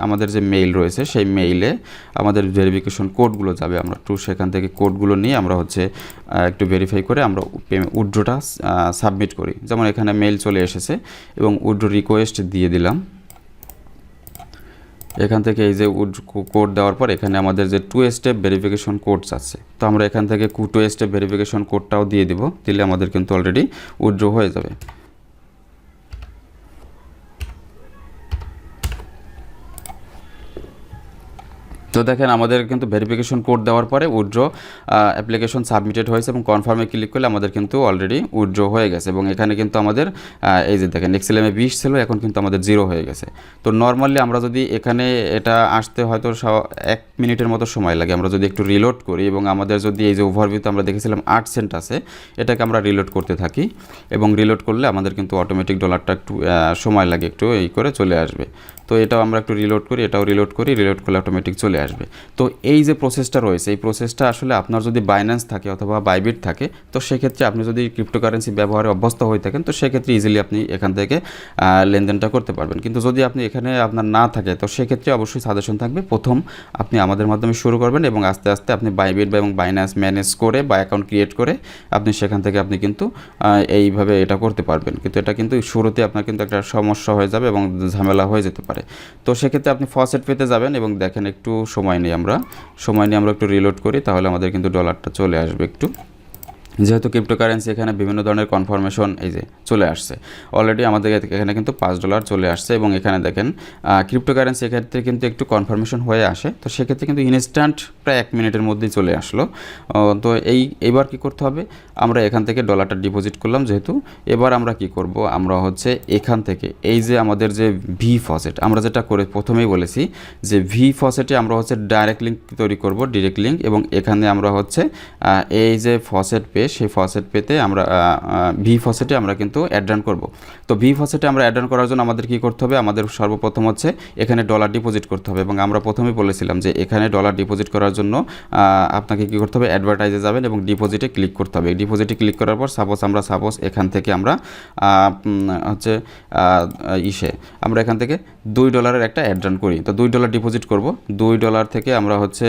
আমাদের যে মেইল রয়েছে সেই মেইলে আমাদের ভেরিফিকেশন কোডগুলো যাবে, আমরা একটু সেখান থেকে কোডগুলো নিয়ে আমরা হচ্ছে একটু ভেরিফাই করে আমরা উইথড্রটা সাবমিট করি। যেমন এখানে মেইল চলে এসেছে এবং উইথড্র রিকোয়েস্ট দিয়ে দিলাম। এখান থেকে এই যে কোড দেওয়ার পর এখানে আমাদের যে 2 স্টেপ ভেরিফিকেশন কোডস আছে, তো আমরা এখান থেকে 2 স্টেপ ভেরিফিকেশন কোডটাও দিয়ে দিব, দিলে আমাদের কিন্তু অলরেডি উইথড্র হয়ে যাবে। তো দেখেন আমাদের কিন্তু ভেরিফিকেশন কোড দেওয়ার পরে উইথড্র অ্যাপ্লিকেশন সাবমিটেড হয়েছে এবং কনফার্মে ক্লিক করলে আমাদের কিন্তু অলরেডি উইথড্র হয়ে গেছে এবং এখানে কিন্তু আমাদের এই যে দেখেন এক্সএলএমে 20 ছিল, এখন কিন্তু আমাদের 0 হয়ে গেছে। তো নর্মালি আমরা যদি এখানে এটা আসতে হয়তো 1 মিনিটের মতো সময় লাগে, আমরা যদি একটু রিলোড করি এবং আমাদের যদি এই যে ওভারভিউতে আমরা দেখেছিলাম 8 সেন্ট আছে, এটাকে আমরা রিলোড করতে থাকি এবং রিলোড করলে আমাদের কিন্তু অটোমেটিক ডলারটা একটু সময় লাগে, একটু এই করে চলে আসবে। তো এটাও আমরা একটু রিলোড করি, এটাও রিলোড করি, রিলোড করলে অটোমেটিক চলে আসবে। তো এই যে প্রসেসটা রয়েছে, এই প্রসেসটা আসলে আপনার যদি বাইন্যান্স থাকে অথবা বাইবিট থাকে, তো সেক্ষেত্রে আপনি যদি ক্রিপ্টোকারেন্সি ব্যবহারে অভ্যস্ত হয়ে থাকেন তো সেক্ষেত্রে ইজিলি আপনি এখান থেকে লেনদেনটা করতে পারবেন। কিন্তু যদি আপনি এখানে আপনার না থাকে তো সেক্ষেত্রে অবশ্যই সাজেশন থাকবে প্রথম আপনি আমাদের মাধ্যমে শুরু করবেন এবং আস্তে আস্তে আপনি বাইবিট এবং বাইন্যান্স ম্যানেজ করে বা অ্যাকাউন্ট ক্রিয়েট করে আপনি সেখান থেকে আপনি কিন্তু এইভাবে এটা করতে পারবেন। কিন্তু এটা কিন্তু শুরুতে আপনার কিন্তু একটা সমস্যা হয়ে যাবে এবং ঝামেলা হয়ে যেতে পারে। তো সেক্ষেত্রে আপনি ফসেট পেতে যাবেন এবং দেখেন একটু সময় নিয়ে আমরা একটু রিলোড করি, তাহলে আমাদের কিন্তু ডলারটা চলে আসবে। একটু যেহেতু ক্রিপ্টোকারেন্সি এখানে বিভিন্ন ধরনের কনফার্মেশন এই যে চলে আসছে, অলরেডি আমাদের এখানে কিন্তু $5 চলে আসছে এবং এখানে দেখেন ক্রিপ্টোকারেন্সি এক্ষেত্রে কিন্তু একটু কনফার্মেশন হয়ে আসে, তো সেক্ষেত্রে কিন্তু ইনস্ট্যান্ট প্রায় 1 মিনিটের মধ্যেই চলে আসলো। তো এবার কি করতে হবে, আমরা এখান থেকে ডলারটা ডিপোজিট করলাম, যেহেতু এবার আমরা কি করব, আমরা হচ্ছে এখান থেকে এই যে আমাদের যে ভি ফসেট আমরা যেটা করে প্রথমেই বলেছি যে ভি ফসেটে আমরা হচ্ছে ডাইরেক্ট লিঙ্ক তৈরি করব, ডিরেক্ট লিঙ্ক, এবং এখানে আমরা হচ্ছে এই যে ফসেট পে সেই ফসেট পেতে আমরা ভি ফসেটে আমরা কিন্তু অ্যাড রান করব। তো ভি ফসেটে আমরা অ্যাড রান করার জন্য আমাদের কি করতে হবে, আমাদের সর্বপ্রথম হচ্ছে এখানে ডলার ডিপোজিট করতে হবে এবং আমরা প্রথমেই বলেছিলাম যে এখানে ডলার ডিপোজিট করার জন্য আপনাকে কি করতে হবে, অ্যাডভার্টাইজে যাবেন এবং ডিপোজিটে ক্লিক করতে হবে। ডিপোজিটে ক্লিক করার পর সাপোজ এখান থেকে আমরা হচ্ছে আমরা এখান থেকে $2 একটা অ্যাড রান করি, তো $2 ডিপোজিট করব। $2 থেকে আমরা হচ্ছে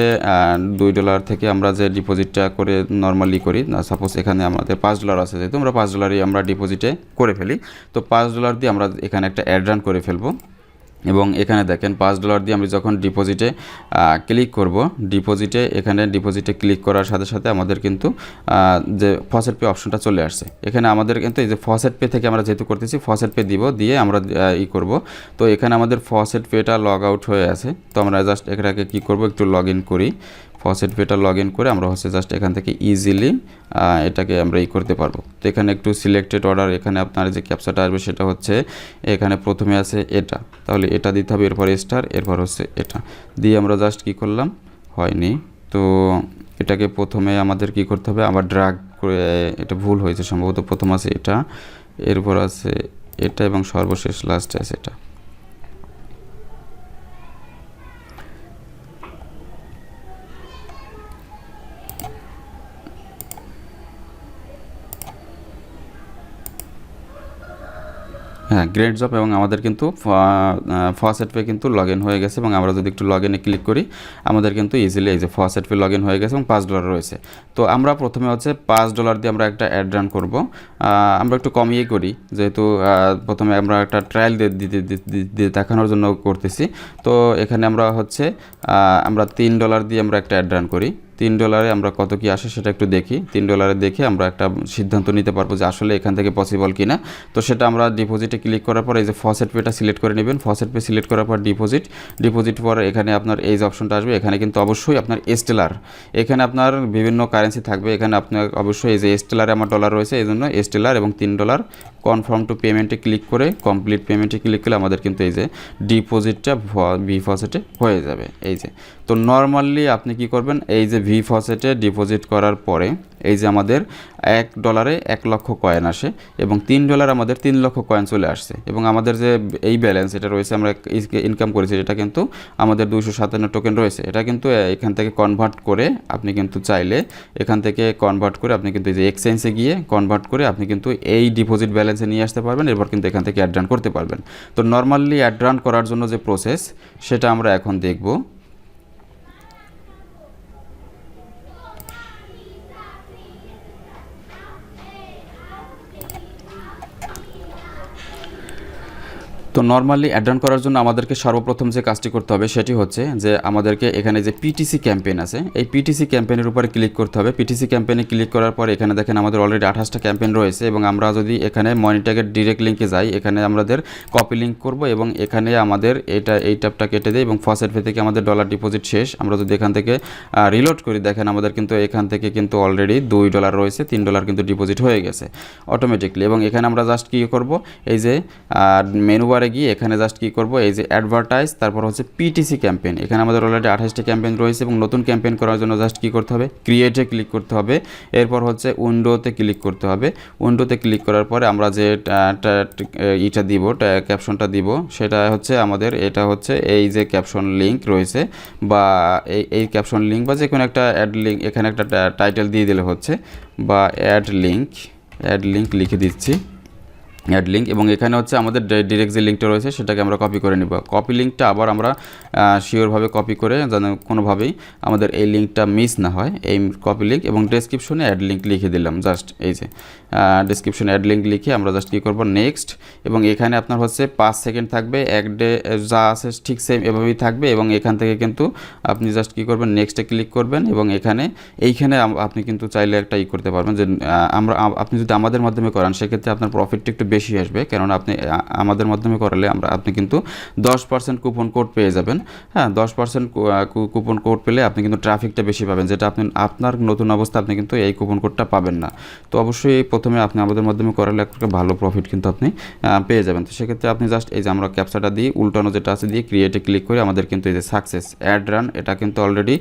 $2 থেকে আমরা যে ডিপোজিটটা করে নর্মালি করি, সাপোজ এখানে আমাদের $5 আছে, যেহেতু আমরা $5 আমরা ডিপোজিটে করে ফেলি, তো $5 দিয়ে আমরা এখানে একটা অ্যাড রান করে ফেলবো এবং এখানে দেখেন $5 দিয়ে আমি যখন ডিপোজিটে ক্লিক করব, ডিপোজিটে ক্লিক করার সাথে সাথে আমাদের কিন্তু যে ফসেট পে অপশনটা চলে আসছে। এখানে আমাদের কিন্তু এই যে ফসেট পে থেকে আমরা যেহেতু করতেছি ফসেট পে দিয়ে আমরা করব। তো এখানে আমাদের ফসেট পেটা লগ আউট হয়ে আছে, তো আমরা জাস্ট এটাকে কি করব, একটু লগ ইন করি। ফসেট পেটা লগ ইন করে আমরা হচ্ছে জাস্ট এখান থেকে ইজিলি এটাকে আমরা করতে পারবো। তো এখানে একটু সিলেক্টেড অর্ডার, এখানে আপনার যে ক্যাপচাটা আসবে সেটা হচ্ছে এখানে প্রথমে আছে এটা, তাহলে এটা দিতে হবে, এরপর স্টার, এরপর হচ্ছে এটা দিয়ে আমরা জাস্ট কি করলাম, হয়নি। তো এটাকে প্রথমে আমাদের কি করতে হবে, আবার ড্র্যাগ করে, এটা ভুল হয়েছে সম্ভবত, প্রথম আছে এটা, এরপর আছে এটা এবং সর্বশেষ লাস্টে আছে এটা। হ্যাঁ, গ্রেট জব। এবং আমাদের কিন্তু ফসেট পে কিন্তু লগ ইন হয়ে গেছে এবং আমরা যদি একটু লগ ইনে ক্লিক করি আমাদের কিন্তু ইজিলি এই যে ফসেট পে লগ ইন হয়ে গেছে এবং $5 রয়েছে। তো আমরা প্রথমে হচ্ছে $5 দিয়ে আমরা একটা অ্যাড রান করব। আমরা একটু কমিয়ে করি, যেহেতু প্রথমে আমরা একটা ট্রায়াল দিয়ে দেখানোর জন্য করতেছি। তো এখানে আমরা হচ্ছে আমরা $3 দিয়ে আমরা একটা অ্যাড রান করি। $3 আমরা কত কি আসে সেটা একটু দেখি। $3 দেখে আমরা একটা সিদ্ধান্ত নিতে পারবো যে আসলে এখান থেকে পসিবল কিনা। তো সেটা আমরা ডিপোজিটে ক্লিক করার পর এই যে ফসেট পেটা সিলেক্ট করে নেবেন। ফসেট পে সিলেক্ট করার পর ডিপোজিট পর এখানে আপনার এই যে অপশনটা আসবে, এখানে কিন্তু অবশ্যই আপনার স্টেলার, এখানে আপনার বিভিন্ন কারেন্সি থাকবে। এখানে আপনার অবশ্যই এই যে স্টেলারে আমার ডলার রয়েছে, এই জন্য স্টেলার এবং $3 কনফার্ম টু পেমেন্টে ক্লিক করে কমপ্লিট পেমেন্টে ক্লিক করলে আমাদের কিন্তু এই যে ডিপোজিটটা ফসেটে হয়ে যাবে। এই যে তো নর্মালি আপনি কি করবেন, এই যে ফসেটে ডিপোজিট করার পরে এই যে আমাদের $1 1 লক্ষ কয়েন আসে এবং $3 আমাদের 3 লক্ষ কয়েন চলে আসছে। এবং আমাদের যে এই ব্যালেন্স এটা রয়েছে আমরা ইনকাম করেছি, এটা কিন্তু আমাদের 257 টোকেন রয়েছে। এটা কিন্তু এখান থেকে কনভার্ট করে আপনি কিন্তু চাইলে এখান থেকে কনভার্ট করে আপনি কিন্তু এই যে এক্সচেঞ্জে গিয়ে কনভার্ট করে আপনি কিন্তু এই ডিপোজিট ব্যালেন্সে নিয়ে আসতে পারবেন। এরপর কিন্তু এখান থেকে অ্যাড রান করতে পারবেন। তো নর্মালি অ্যাড রান করার জন্য যে প্রসেস সেটা আমরা এখন দেখব। তো নর্মালি অ্যাড রান করার জন্য আমাদেরকে সর্বপ্রথম যে কাজটি করতে হবে সেটি হচ্ছে যে আমাদেরকে এখানে যে পিটিসি ক্যাম্পেইন আছে, এই পিটিসি ক্যাম্পেইনের উপরে ক্লিক করতে হবে। পিটিসি ক্যাম্পেইনে ক্লিক করার পর এখানে দেখেন আমাদের অলরেডি 28টা ক্যাম্পেইন রয়েছে এবং আমরা যদি এখানে মনিট্যাগের ডিরেক্ট লিঙ্কে যাই, এখানে আমাদের কপি লিঙ্ক করব এবং এখানে আমাদের এই ট্যাবটা কেটে দেয় এবং ফসেট পে থেকে আমাদের ডলার ডিপোজিট শেষ। আমরা যদি এখান থেকে রিলোড করি, দেখেন আমাদের কিন্তু এখান থেকে কিন্তু অলরেডি $2 রয়েছে, $3 কিন্তু ডিপোজিট হয়ে গেছে অটোমেটিকলি। এবং এখানে আমরা জাস্ট কী করব, এই যে মেনু বারে গিয়ে এখানে জাস্ট কী করব, এই যে অ্যাডভার্টাইজ, তারপর হচ্ছে পিটিসি ক্যাম্পেইন। এখানে আমাদের অলরেডি 28টা ক্যাম্পেইন রয়েছে এবং নতুন ক্যাম্পেইন করার জন্য জাস্ট কী করতে হবে, ক্রিয়েটে ক্লিক করতে হবে। এরপর হচ্ছে উইন্ডোতে ক্লিক করতে হবে। উইন্ডোতে ক্লিক করার পরে আমরা যে ইটা দিব, ক্যাপশনটা দিব, সেটা হচ্ছে আমাদের এটা হচ্ছে এই যে ক্যাপশন লিঙ্ক রয়েছে বা এই ক্যাপশন লিঙ্ক বা যে কোনো একটা অ্যাড লিঙ্ক, এখানে একটা টাইটেল দিয়ে দিলে হচ্ছে বা অ্যাড লিঙ্ক লিখে দিচ্ছি, অ্যাড লিঙ্ক। এবং এখানে হচ্ছে আমাদের ডিরেক্ট যে লিঙ্কটা রয়েছে সেটাকে আমরা কপি করে নিব। কপি লিঙ্কটা আবার আমরা শিওরভাবে কপি করে যেন কোনোভাবেই আমাদের এই লিঙ্কটা মিস না হয়, এই কপি লিঙ্ক। এবং ডেসক্রিপশনে অ্যাড লিঙ্ক লিখে দিলাম, জাস্ট এই যে ডেসক্রিপশনে অ্যাড লিঙ্ক লিখে আমরা জাস্ট কী করবো, নেক্সট। এবং এখানে আপনার হচ্ছে 5 সেকেন্ড থাকবে, এক ডে যা আছে ঠিক সেম এভাবেই থাকবে। এবং এখান থেকে কিন্তু আপনি জাস্ট কী করবেন, নেক্সটে ক্লিক করবেন এবং এইখানে আপনি কিন্তু চাইলে একটা করতে পারবেন যে আপনি যদি আমাদের মাধ্যমে করান সেক্ষেত্রে আপনার প্রফিটটা একটু বেশি আসবে, কেননা আপনি আমাদের মাধ্যমে করালে আপনি কিন্তু 10% কুপন কোড পেয়ে যাবেন। হ্যাঁ, 10% কুপন কোড পেলে আপনি কিন্তু ট্রাফিকটা বেশি পাবেন, যেটা আপনার নতুন অবস্থা আপনি কিন্তু এই কুপন কোডটা পাবেন না। তো অবশ্যই প্রথমে আপনি আমাদের মাধ্যমে করালে একটা ভালো প্রফিট কিন্তু আপনি পেয়ে যাবেন। তো সেক্ষেত্রে আপনি জাস্ট এই যে আমরা ক্যাপচাটা দিই, উল্টানো যেটা আছে দিয়ে ক্রিয়েটে ক্লিক করে আমাদের কিন্তু এই যে সাকসেস অ্যাড রান, এটা কিন্তু অলরেডি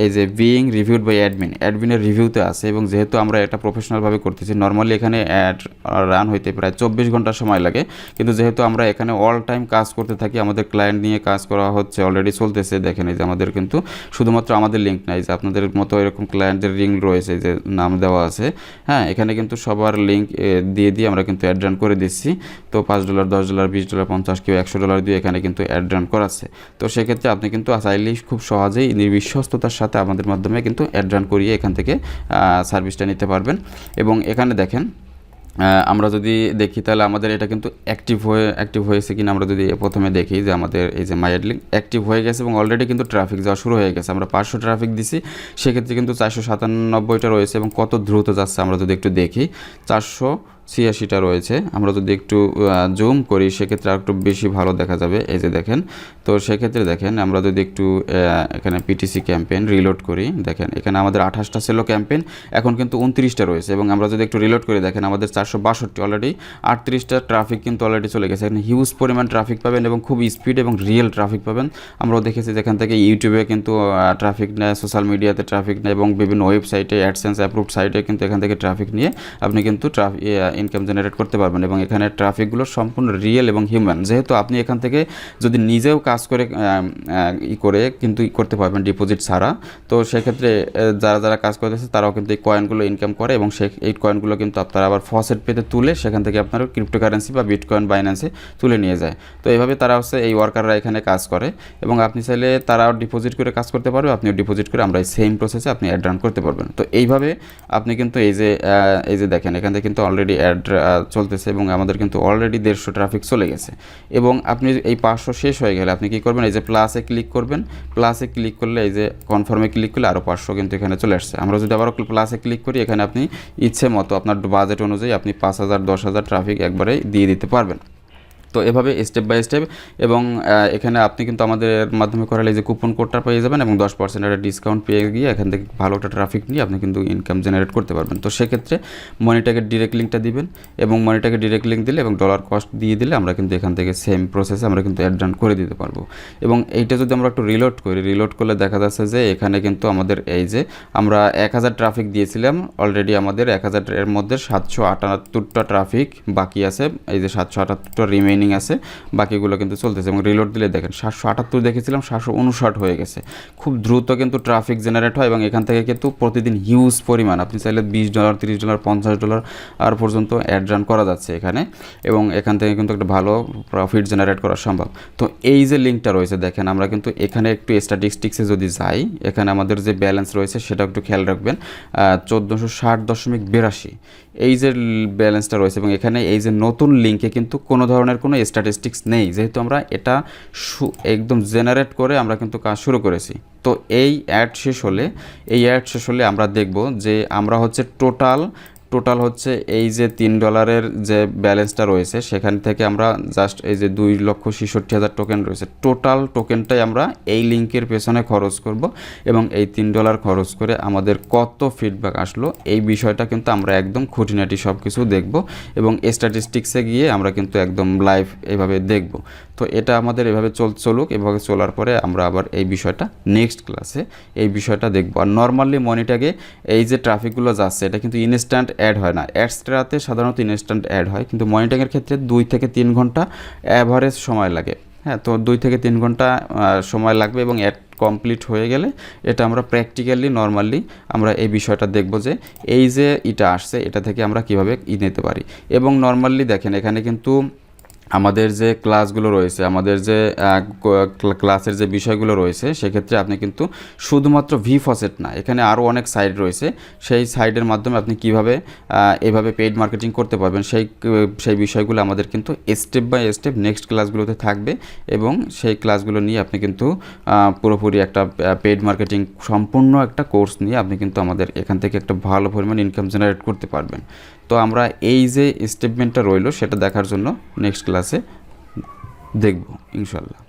এই যে বিইং রিভিউড বাই অ্যাডমিনের রিভিউতে আছে। এবং যেহেতু আমরা এটা প্রফেশনালভাবে করতেছি, নর্মালি এখানে অ্যাড রান হইতে প্রায় 24 ঘন্টা সময় লাগে, কিন্তু যেহেতু আমরা এখানে অল টাইম কাজ করতে থাকি, আমাদের ক্লায়েন্ট নিয়ে কাজ করা হচ্ছে, অলরেডি চলতেছে। দেখেন এই যে আমাদের কিন্তু শুধুমাত্র আমাদের লিঙ্ক নাই, যে আপনাদের মতো এরকম ক্লায়েন্টদের লিঙ্ক রয়েছে যে নাম দেওয়া আছে। হ্যাঁ, এখানে কিন্তু সবার লিঙ্ক দিয়ে আমরা কিন্তু অ্যাড রান করে দিচ্ছি। তো $5, $10, $20, $50, কেউ $100 দিয়ে এখানে কিন্তু অ্যাড রান করাচ্ছে। তো সেক্ষেত্রে আপনি কিন্তু চাইলেই খুব সহজেই বিশ্বস্ততার সাথে আমাদের মাধ্যমে কিন্তু অ্যাড রান করিয়ে এখান থেকে সার্ভিসটা নিতে পারবেন। এবং এখানে দেখেন আমরা যদি দেখি তাহলে আমাদের এটা কিন্তু অ্যাক্টিভ হয়েছে কিনা আমরা যদি প্রথমে দেখি যে আমাদের এই যে মাই অ্যাড লিঙ্ক অ্যাক্টিভ হয়ে গেছে এবং অলরেডি কিন্তু ট্রাফিক যাওয়া শুরু হয়ে গেছে। আমরা 500 ট্রাফিক দিছি, সেক্ষেত্রে কিন্তু 497টা রয়েছে। এবং কত দ্রুত যাচ্ছে আমরা যদি একটু দেখি, 486টা রয়েছে। আমরা যদি একটু জুম করি সেক্ষেত্রে আর একটু বেশি ভালো দেখা যাবে, এই যে দেখেন। তো সেক্ষেত্রে দেখেন আমরা যদি একটু এখানে পিটিসি ক্যাম্পেইন রিলোড করি, দেখেন এখানে আমাদের 28টা ছিল ক্যাম্পেইন, এখন কিন্তু 29টা রয়েছে। এবং আমরা যদি একটু রিলোড করি, দেখেন আমাদের 462 অলরেডি 38টা ট্রাফিক কিন্তু অলরেডি চলে গেছে। এখানে হিউজ পরিমাণ ট্রাফিক পাবেন এবং খুব স্পিড এবং রিয়েল ট্রাফিক পাবেন। আমরাও দেখেছি যেখান থেকে ইউটিউবে কিন্তু ট্রাফিক নেয়, সোশ্যাল মিডিয়াতে ট্রাফিক নেয় এবং বিভিন্ন ওয়েবসাইটে অ্যাডসেন্স অ্যাপ্রুভড সাইটে কিন্তু এখান থেকে ট্রাফিক নিয়ে আপনি কিন্তু ইনকাম জেনারেট করতে পারবেন এবং এখানে ট্রাফিকগুলো সম্পূর্ণ রিয়েল এবং হিউম্যান। যেহেতু আপনি এখান থেকে যদি নিজেও কাজ করে কিন্তু করতে পারবেন ডিপোজিট ছাড়া, তো সেক্ষেত্রে যারা কাজ করতেছে তারাও কিন্তু এই কয়েনগুলো ইনকাম করে এবং এই কয়েনগুলো কিন্তু আপনারা আবার ফসেট পেতে তুলে সেখান থেকে আপনার ক্রিপ্টোকারেন্সি বা বিটকয়েন বাইন্যান্সে তুলে নিয়ে যায়। তো এইভাবে তারা এই ওয়ার্কাররা এখানে কাজ করে এবং আপনি চাইলে তারাও ডিপোজিট করে কাজ করতে পারবে, আপনিও ডিপোজিট করে আমরা এই সেম প্রসেসে আপনি অ্যাড রান করতে পারবেন। তো এইভাবে আপনি কিন্তু এই যে দেখেন এখান থেকে কিন্তু অলরেডি অ্যাড চলতেছে এবং আমাদের কিন্তু অলরেডি 150 ট্রাফিক চলে গেছে। এবং আপনি এই 500 শেষ হয়ে গেলে আপনি কী করবেন, এই যে প্লাসে ক্লিক করবেন, প্লাসে ক্লিক করলে এই যে কনফার্মে ক্লিক করলে আরও 500 কিন্তু এখানে চলে আসছে। আমরা যদি আবার প্লাসে ক্লিক করি, এখানে আপনি ইচ্ছে মতো আপনার বাজেট অনুযায়ী আপনি 5000 10,000 ট্রাফিক একবারে দিয়ে দিতে পারবেন। তো এভাবে স্টেপ বাই স্টেপ এবং এখানে আপনি কিন্তু আমাদের মাধ্যমে করালে এই যে কুপন কোডটা পেয়ে যাবেন এবং 10% একটা ডিসকাউন্ট পেয়ে গিয়ে এখান থেকে ভালো একটা ট্রাফিক নিয়ে আপনি কিন্তু ইনকাম জেনারেট করতে পারবেন। তো সেক্ষেত্রে মনিটাকে ডিরেক্ট লিঙ্কটা দিবেন এবং মনিটাকে ডিরেক্ট লিঙ্ক দিলে এবং ডলার কস্ট দিয়ে দিলে আমরা কিন্তু এখান থেকে সেম প্রসেসে আমরা কিন্তু অ্যাড রান করে দিতে পারবো। এবং এইটা যদি আমরা একটু রিলোড করি, রিলোড করলে দেখা যাচ্ছে যে এখানে কিন্তু আমাদের এই যে আমরা 1000 ট্রাফিক দিয়েছিলাম, অলরেডি আমাদের 1000 এর মধ্যে 778টা ট্রাফিক বাকি আছে, এই যে 778টা রিমেইনিং আছে, বাকিগুলো কিন্তু চলতেছে। এবং রিলোড দিলে দেখেন 778 দেখেছিলাম 759 হয়ে গেছে। খুব দ্রুত কিন্তু ট্রাফিক জেনারেট হয় এবং এখান থেকে কিন্তু প্রতিদিন হিউজ পরিমাণ আপনি চাইলে $20 $30 $50 আর পর্যন্ত অ্যাড রান করা যাচ্ছে এখানে এবং এখান থেকে কিন্তু একটা ভালো প্রফিট জেনারেট করা সম্ভব। তো এই যে লিঙ্কটা রয়েছে দেখেন, আমরা কিন্তু এখানে একটু স্ট্যাটিস্টিক্সে যদি যাই, এখানে আমাদের যে ব্যালেন্স রয়েছে সেটা একটু খেয়াল রাখবেন, 1460.82 এই যে ব্যালেন্সটা রয়েছে এবং এখানে এই যে নতুন লিঙ্কে কিন্তু কোনো ধরনের কোনো স্ট্যাটিস্টিক্স নেই, যেহেতু আমরা এটা একদম জেনারেট করে আমরা কিন্তু কাজ শুরু করেছি। তো এই অ্যাড শেষ হলে আমরা দেখব যে আমরা টোটাল হচ্ছে এই যে $3 যে ব্যালেন্সটা রয়েছে সেখান থেকে আমরা জাস্ট এই যে 2,66,000 টোকেন রয়েছে, টোটাল টোকেনটাই আমরা এই লিঙ্কের পেছনে খরচ করব এবং এই $3 খরচ করে আমাদের কত ফিডব্যাক আসলো এই বিষয়টা কিন্তু আমরা একদম খুঁটিনাটি সব কিছু দেখব এবং স্ট্যাটিস্টিক্সে গিয়ে আমরা কিন্তু একদম লাইভ এভাবে দেখব। তো এটা আমাদের এভাবে চলুক, এভাবে চলার পরে আমরা আবার এই বিষয়টা নেক্সট ক্লাসে এই বিষয়টা দেখব। আর নর্মালি মনিটাকে এই যে ট্রাফিকগুলো যাচ্ছে এটা কিন্তু ইনস্ট্যান্ট অ্যাড হয় না, অ্যাডসটাতে সাধারণত ইনস্ট্যান্ট অ্যাড হয়, কিন্তু মনিটরিংয়ের ক্ষেত্রে 2 থেকে 3 ঘন্টা অ্যাভারেজ সময় লাগে। হ্যাঁ, তো 2 থেকে 3 ঘন্টা সময় লাগবে এবং অ্যাড কমপ্লিট হয়ে গেলে এটা আমরা প্র্যাকটিক্যালি নর্মালি আমরা এই বিষয়টা দেখব যে এই যে এটা আসছে এটা থেকে আমরা কীভাবে নিতে পারি। এবং নর্মালি দেখেন এখানে কিন্তু আমাদের যে ক্লাসগুলো রয়েছে, আমাদের যে ক্লাসের যে বিষয়গুলো রয়েছে সেক্ষেত্রে আপনি কিন্তু শুধুমাত্র ফসেট না, এখানে আরও অনেক সাইট রয়েছে, সেই সাইটের মাধ্যমে আপনি কিভাবে এভাবে পেইড মার্কেটিং করতে পারবেন সেই বিষয়গুলো আমাদের কিন্তু স্টেপ বাই স্টেপ নেক্সট ক্লাসগুলোতে থাকবে এবং সেই ক্লাসগুলো নিয়ে আপনি কিন্তু পুরোপুরি একটা পেইড মার্কেটিং সম্পূর্ণ একটা কোর্স নিয়ে আপনি কিন্তু আমাদের এখান থেকে একটা ভালো পরিমাণ ইনকাম জেনারেট করতে পারবেন। তো আমরা এই যে স্টেটমেন্টটা রইলো সেটা দেখার জন্য নেক্সট ক্লাসে দেখব ইনশাল্লাহ।